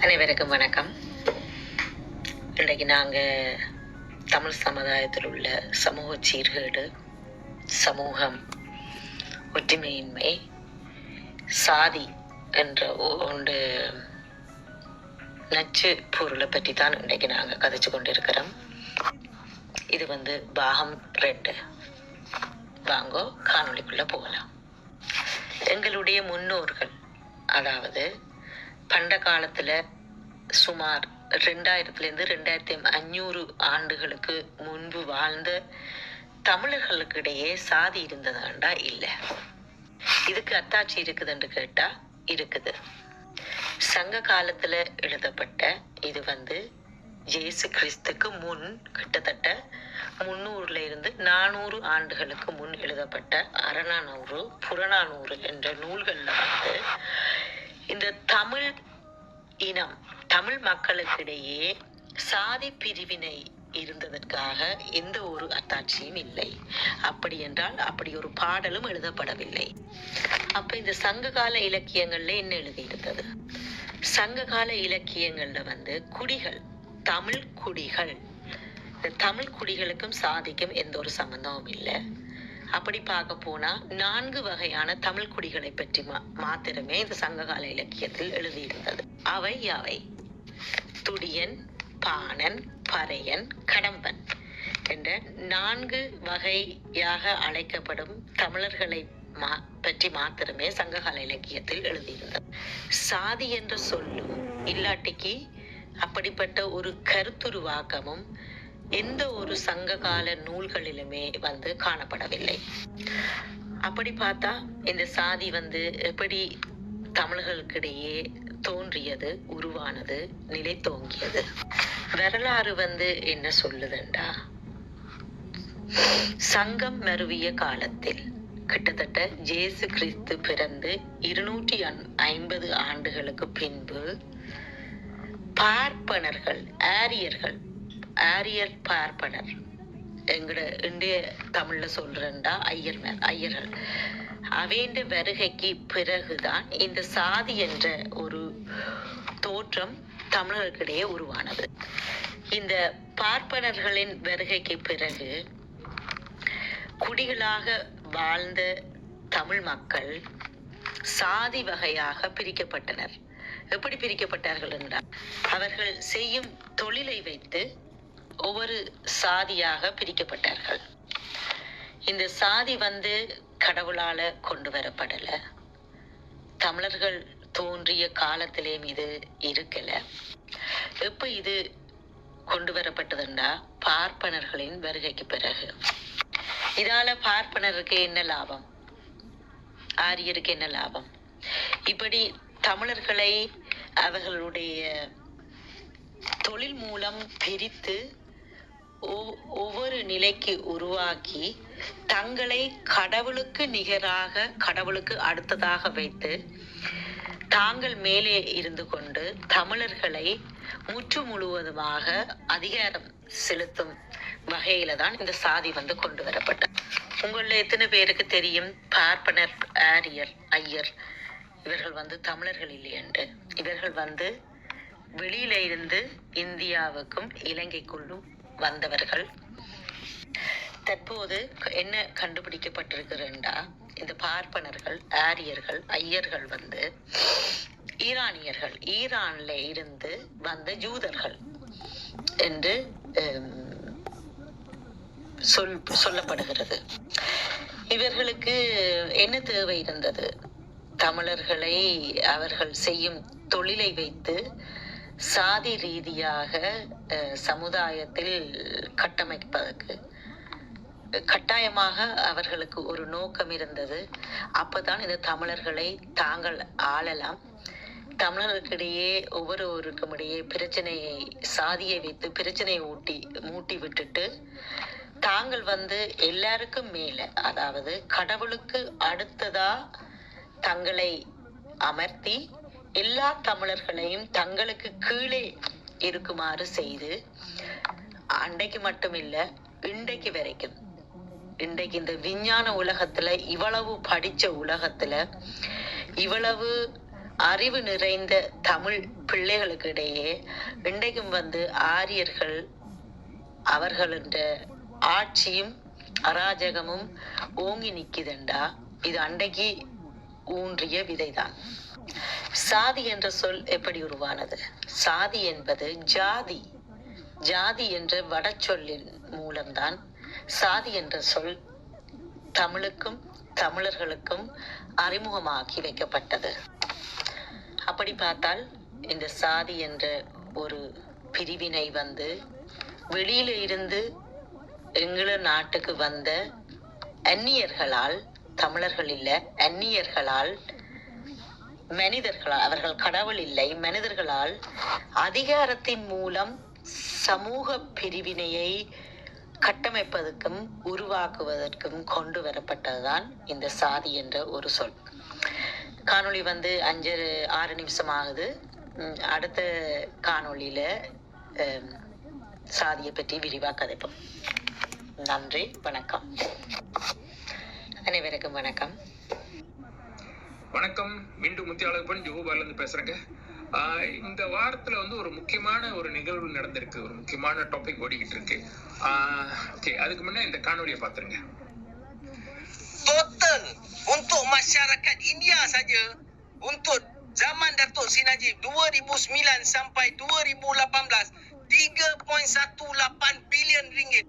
அனைவருக்கும் வணக்கம். இன்றைக்கு நாங்கள் தமிழ் சமுதாயத்தில் உள்ள சமூக சீர்கேடு, சமூகம், ஒற்றுமையின்மை, சாதி என்ற ஒன்று நச்சு பொருளை பற்றி தான் இன்றைக்கு நாங்கள் கதைச்சு கொண்டிருக்கிறோம். இது பாகம் 2. வாங்கோ காணொளிக்குள்ளே போகலாம். எங்களுடைய முன்னோர்கள், அதாவது பண்ட காலத்தில் சுமார் 2000 2500 ஆண்டுகளுக்கு முன்பு வாழ்ந்த தமிழர்களுக்கு இடையே சாதி இருந்ததாண்டா இல்லை. இதுக்கு அத்தாட்சி இருக்குதுன்னு கேட்டா இருக்குது. சங்க காலத்துல எழுதப்பட்ட இது இயேசு கிறிஸ்துக்கு முன் கிட்டத்தட்ட 300 400 ஆண்டுகளுக்கு முன் எழுதப்பட்ட அறநானூறு, புறநானூறு என்ற நூல்கள்ல இந்த தமிழ் இனம், தமிழ் மக்களுக்கிடையே சாதி பிரிவினை இருந்ததற்காக எந்த ஒரு அத்தாட்சியும் இல்லை. அப்படி என்றால் அப்படி ஒரு பாடலும் எழுதப்படவில்லை. அப்ப இந்த சங்ககால இலக்கியங்கள்ல என்ன எழுதியிருந்தது? சங்ககால இலக்கியங்கள்ல குடிகள், தமிழ் குடிகள், இந்த தமிழ் குடிகளுக்கும் சாதிக்கும் எந்த ஒரு சம்பந்தமும் இல்லை. அப்படி பார்க்க போனா 4 வகையான தமிழ் குடிகளை பற்றி மாத்திரமே இந்த சங்ககால இலக்கியத்தில் எழுதியிருந்தது. அவை யாவை? துடியன், பாணன், பறையன், கடம்பன் என்ற 4 வகையாக அழைக்கப்படும் தமிழர்களை பற்றி மாத்திரமே சங்ககால இலக்கியத்தில் எழுதியிருந்தது. சாதி என்ற சொல்லும் இல்லாட்டிக்கு அப்படிப்பட்ட ஒரு கருத்துருவாக்கமும் எந்த ஒரு சங்ககால நூல்களிலுமே காணப்படவில்லை. அப்படி பார்த்தா இந்த சாதி எப்படி தமிழர்களுக்கிடையே தோன்றியது, உருவானது, நிலை தோங்கியது? வரலாறு என்ன சொல்லுதுண்டா, சங்கம் மருவிய காலத்தில் கிட்டத்தட்ட இயேசு கிறிஸ்து பிறந்து 250 ஆண்டுகளுக்கு பின்பு பார்ப்பனர்கள், ஆரியர் பார்ப்பனர், எங்கட இந்திய தமிழ்ல சொல்றேன்டா ஐயர்கள், அவேண்ட வருகைக்கு பிறகுதான் இந்த சாதி என்ற ஒரு தோற்றம் தமிழர்களுக்கிடையே உருவானது. இந்த பார்ப்பனர்களின் வருகைக்கு பிறகு குடிகளாக வாழ்ந்த தமிழ் மக்கள் சாதி வகையாக பிரிக்கப்பட்டனர். எப்படி பிரிக்கப்பட்டார்கள் என்றால், அவர்கள் செய்யும் தொழிலை வைத்து ஒவ்வொரு சாதியாக பிரிக்கப்பட்டார்கள். இந்த சாதி கடவுளால கொண்டு வரப்படல, தமிழர்கள் தோன்றிய காலத்திலேயும் இது இருக்கல. எப்ப இது கொண்டு வரப்பட்டதுண்டா, பார்ப்பனர்களின் வருகைக்கு பிறகு. இதால பார்ப்பனருக்கு என்ன லாபம், ஆரியருக்கு என்ன லாபம்? இப்படி தமிழர்களை அவர்களுடைய தொழில் மூலம் பிரித்து ஒவ்வொரு நிலைக்கு உருவாக்கி தங்களை கடவுளுக்கு நிகராக, கடவுளுக்கு அடுத்ததாக வைத்து தாங்கள் மேலே இருந்து கொண்டு தமிழர்களை முற்று முழுவதுமாக அதிகாரம் செலுத்தும் வகையில தான் இந்த சாதி கொண்டு வரப்பட்டது. உங்கள எத்தனை பேருக்கு தெரியும் பார்ப்பனர், ஆரியர், ஐயர் இவர்கள் தமிழர்கள் இல்லை என்று? இவர்கள் வெளியில இருந்து இந்தியாவுக்கும் இலங்கைக்குள்ளும் வந்தவர்கள். தற்போது என்ன கண்டுபிடிக்கப்பட்டிருக்கிறா, இந்த பார்ப்பனர்கள், ஆரியர்கள், ஐயர்கள் ஈரானியர்கள், ஈரான்ல இருந்து வந்த ஜூதர்கள் என்று சொல்லப்படுகிறது. இவர்களுக்கு என்ன தேவை இருந்தது? தமிழர்களை அவர்கள் செய்யும் தொழிலை வைத்து சாதி ரீதியாக சமுதாயத்தில் கட்டமைப்பதற்கு கட்டாயமாக அவர்களுக்கு ஒரு நோக்கம் இருந்தது. அப்பதான் இந்த தமிழர்களை தாங்கள் ஆளலாம். தமிழர்களுக்கிடையே ஒவ்வொருவருக்கும் இடையே பிரச்சனையை, சாதியை வைத்து பிரச்சனையை மூட்டி விட்டுட்டு தாங்கள் எல்லாருக்கும் மேல, அதாவது கடவுளுக்கு அடுத்ததா தங்களை அமர்த்தி எல்லா தமிழர்களையும் தங்களுக்கு கீழே இருக்குமாறு செய்து, அன்றைக்கு மட்டும் இல்ல இன்றைக்கு வரைக்கும், இன்றைக்கு இந்த விஞ்ஞான உலகத்துல, இவ்வளவு படிச்ச உலகத்துல, இவ்வளவு அறிவு நிறைந்த தமிழ் பிள்ளைகளுக்கு இடையே இன்றைக்கும் ஆரியர்கள் அவர்களென்ற ஆட்சியும் அராஜகமும் ஓங்கி நிக்குதுண்டா இது அன்றைக்கு ஊன்றிய விதைதான். சாதி என்ற சொல் எப்படி உருவானது? சாதி என்பது ஜாதி. ஜாதி என்ற வட சொல்லின் மூலம்தான் சாதி என்ற சொல் தமிழுக்கும் தமிழர்களுக்கும் அறிமுகமாக்கி வைக்கப்பட்டது. அப்படி பார்த்தால் இந்த சாதி என்ற ஒரு பிரிவினை வெளியில இருந்து எங்கள நாட்டுக்கு வந்த அந்நியர்களால், தமிழர்கள் இல்ல அந்நியர்களால், மனிதர்களால், அவர்கள் கடவுள் இல்லை, மனிதர்களால் அதிகாரத்தின் மூலம் சமூக பிரிவினையை கட்டமைப்பதற்கும் உருவாக்குவதற்கும் கொண்டு வரப்பட்டதுதான் இந்த சாதி என்ற ஒரு சொல். காணொளி 5-6 நிமிஷம் ஆகுது. அடுத்த காணொளியில சாதியை பற்றி விரிவாக கதைப்போம். நன்றி, வணக்கம். அனைவருக்கும் வணக்கம். வணக்கம். மீண்டும் முத்தியாளப்பன் ஜோபால இருந்து பேசுறேங்க. இந்த வாரத்துல ஒரு முக்கியமான ஒரு நிகழ்வு நடந்திருக்கு. ஒரு முக்கியமான டாபிக் ஓடிக்கிட்டு இருக்கு. ஓகே, அதுக்கு முன்ன இந்த காணொலியை பாத்துருங்க. Total untuk masyarakat India saja untuk zaman Datuk Seri Najib 2009 sampai 2018 3.18 bilion ringgit.